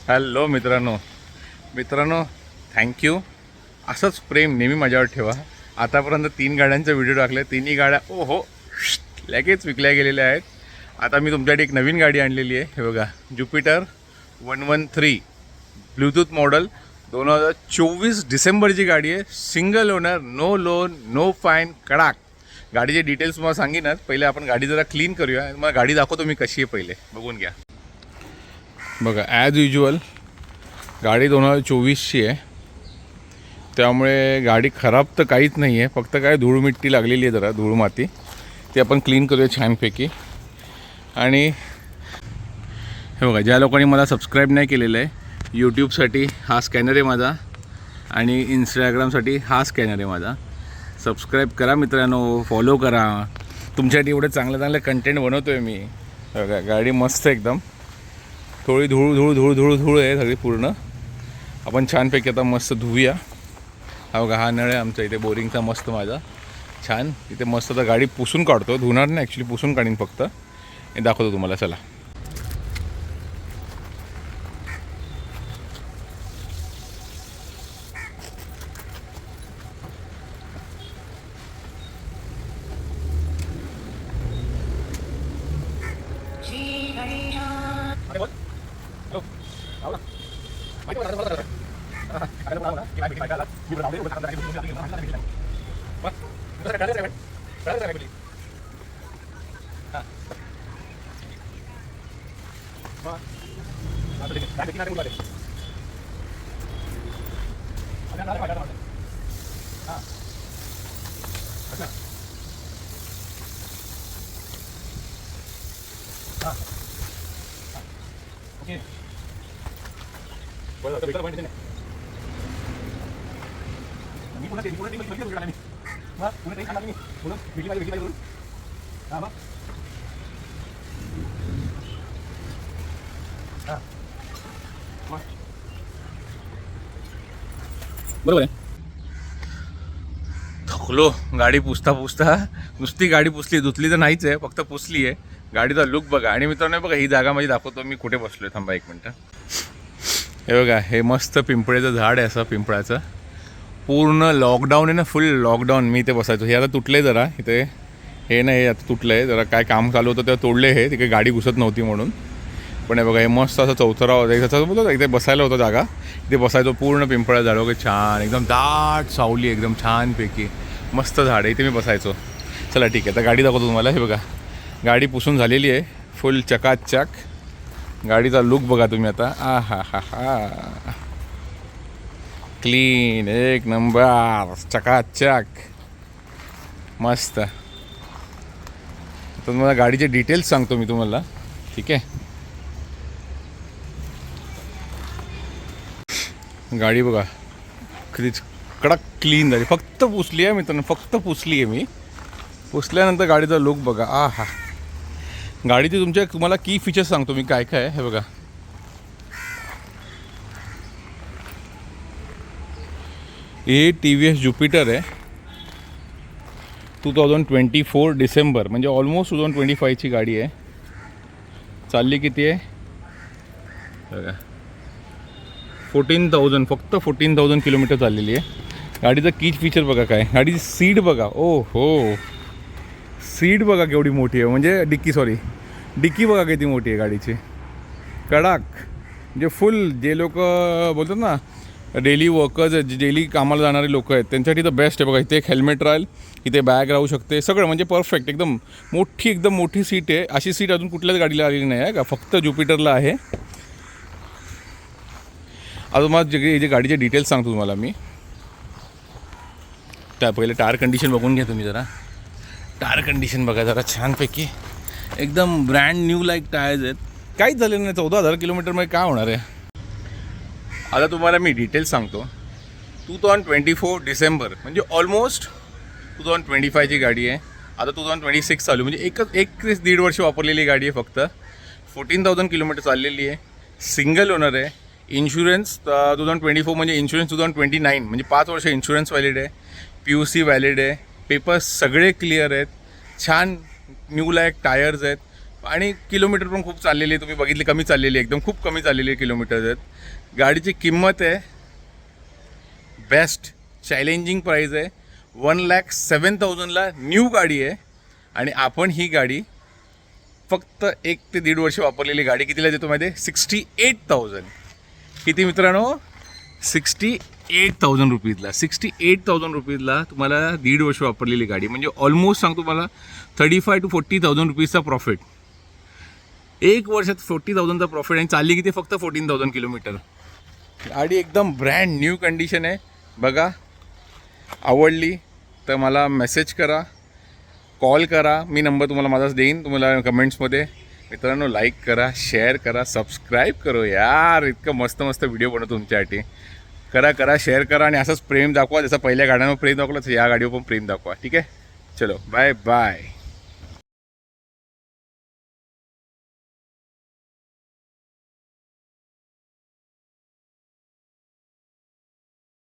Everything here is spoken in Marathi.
हॅलो मित्रांनो थँक्यू. असंच प्रेम नेहमी माझ्यावर ठेवा. आतापर्यंत 3 गाड्यांचे व्हिडिओ टाकले, तिन्ही गाड्या ओहो लगेच विकल्या गेलेल्या आहेत. आता मी तुमच्यासाठी एक नवीन गाडी आणलेली आहे. हे बघा, ज्युपिटर 113 ब्लूटूथ मॉडेल 2024 डिसेंबरची गाडी आहे. Single owner, no loan, no fine, कडाक. गाडीचे डिटेल्स मला सांगेनच. पहिले आपण गाडी जरा क्लीन करूया. मला गाडी दाखवतो मी कशी आहे, पहिले बघून घ्या. बघा, ॲज युज्युअल गाडी 2024ची आहे, त्यामुळे गाडी खराब तर काहीच नाही आहे. फक्त काय धूळ मिट्टी लागलेली आहे, जरा धूळ माती, ती आपण क्लीन करूया छानपैकी. आणि हे बघा, ज्या लोकांनी मला सबस्क्राईब नाही केलेलं आहे, यूट्यूबसाठी हा स्कॅनर आहे माझा आणि इंस्टाग्रामसाठी हा स्कॅनर आहे माझा. सबस्क्राईब करा मित्रांनो, फॉलो करा. तुमच्यासाठी एवढे चांगले कंटेंट बनवतो आहे मी. बघा, गाडी मस्त एकदम. थोडी धूळ आहे सगळी पूर्ण. आपण छानपैकी आता मस्त धुवूया. हा बघा, हा नळ आहे आमच्या इथे बोरिंगचा मस्त माझा छान. इथे मस्त आता गाडी पुसून काढतो. धुणार नाही ॲक्च्युली, पुसून काढीन फक्त. हे दाखवतो तुम्हाला, चला. बरोबर आहे. थकलो गाडी पुसता नुसती गाडी पुसली, धुतली तर नाहीच आहे, फक्त पुसली आहे. गाडीचा लुक बघा. आणि मित्रांनो बघा, ही जागा माझी दाखवतो मी कुठे बसलोय. थांबा एक मिनटं. हे बघा, हे मस्त पिंपळेचं झाड आहे, असं पिंपळाचं. पूर्ण लॉकडाऊन आहे ना, फुल लॉकडाऊन मी इथे बसायचो. हे आता तुटलं आहे जरा इथे, हे नाही, हे आता तुटलं आहे जरा. काय काम चालू होतं तेव्हा तोडले हे, तिकडे गाडी घुसत नव्हती म्हणून. पण हे बघा, हे मस्त असं चौथरा होता, असं बोलतो इथे बसायला होतं जागा. इथे बसायचो. पूर्ण पिंपळा झाड वगैरे छान, एकदम दाट सावली, एकदम छानपैकी मस्त झाड आहे. इथे मी बसायचो. चला ठीक आहे, आता गाडी दाखवतो तुम्हाला. हे बघा, गाडी पुसून झालेली आहे, फुल चकाचक. गाडीचा लुक बघा तुम्ही आता. हा हा हा, क्लीन, एक नंबर, चकाचक, मस्त. तर मला गाडीचे डिटेल्स सांगतो मी तुम्हाला, ठीक आहे. गाडी बघा, किती कडक क्लीन झाली. फक्त पुसली आहे मित्रांनो, फक्त पुसली आहे मी. पुसल्यानंतर गाडीचा लुक बघा. हा, गाडीचे तुम्हाला की फीचर्स सांगतो मी काय काय आहे. हे बघा, हे TVS ज्युपिटर आहे. 2024 डिसेंबर, म्हणजे ऑलमोस्ट 2025ची गाडी आहे. चालली किती आहे बघा, 14,000, फक्त 14,000 किलोमीटर चाललेली आहे. गाडीचं कीच फीचर बघा काय. गाडीची सीट बघा, ओ हो, सीट बघा केवढी मोठी आहे. म्हणजे डिक्की बघा किती मोठी आहे गाडीची. कडाक, म्हणजे फुल. जे लोक बोलतात ना, डेली वर्कर्स, डेली कामाला जाणारे लोक आहेत, त्यांच्यासाठी तर बेस्ट आहे. बघा, इथे एक हेल्मेट राहील, इथे बॅग राहू शकते, सगळं म्हणजे परफेक्ट. एकदम मोठी सीट आहे. अशी सीट अजून कुठल्याच गाडीला आलेली नाही आहे का, फक्त ज्युपिटरला आहे. आता मला जे गाडीचे डिटेल्स सांगतो तुम्हाला मी. पहिले टायर कंडिशन बघून घ्या तुम्ही जरा. टायर कंडिशन बघा जरा छानपैकी, एकदम ब्रँड न्यू लाईक टायर्स आहेत. काहीच झालेलं नाही. 14,000 किलोमीटरमध्ये काय होणार आहे. आता तुम्हाला मी डिटेल्स सांगतो. 2024 डिसेंबर, म्हणजे ऑलमोस्ट 2025ची गाडी आहे. आता 2026 चालू, म्हणजे एक ते दीड वर्ष वापरलेली गाडी आहे. फक्त 14,000 किलोमीटर चाललेली आहे. सिंगल ओनर आहे. इन्शुरन्स 2024, म्हणजे इन्शुरन्स 2029, म्हणजे 5 वर्ष इन्शुरन्स व्हॅलिड आहे. PUC व्हॅलिड आहे. पेपर्स सगळे क्लिअर आहेत. छान न्यू लाईक टायर्स आहेत. आणि किलोमीटर पण खूप चाललेली आहे, तुम्ही बघितली कमी चाललेली आहे, एकदम खूप कमी चाललेली आहे किलोमीटर आहेत. गाडीची किंमत आहे बेस्ट चॅलेंजिंग प्राईज आहे 1,07,000ला न्यू गाडी आहे. आणि आपण ही गाडी फक्त 1 ते 1.5 वर्ष वापरलेली गाडी कितीला देतो माहिती आहे? 68,000. किती मित्रांनो? 68,000 रुपीजला. 68,000 रुपीजला तुम्हाला 1.5 वर्ष वापरलेली गाडी, म्हणजे ऑलमोस्ट सांगतो तुम्हाला 35,000 to 40,000 रुपीजचा प्रॉफिट. 1 वर्षात 40,000चा प्रॉफिट आणि चालली किती? फक्त 14,000 किलोमीटर. गाडी एकदम ब्रँड न्यू कंडिशन आहे. बघा, आवडली तर मला मेसेज करा, कॉल करा. मी नंबर तुम्हाला माझाच देईन तुम्हाला कमेंट्समध्ये. मित्रांनो, लाईक करा, शेअर करा, सबस्क्राईब करो यार. इतकं मस्त मस्त व्हिडिओ बनवतो तुमच्यासाठी. करा, शेअर करा आणि असंच प्रेम दाखवा. जसं पहिल्या गाड्यांवर प्रेम दाखवलं तर या गाडीवर पण प्रेम दाखवा. ठीक आहे, चलो बाय बाय.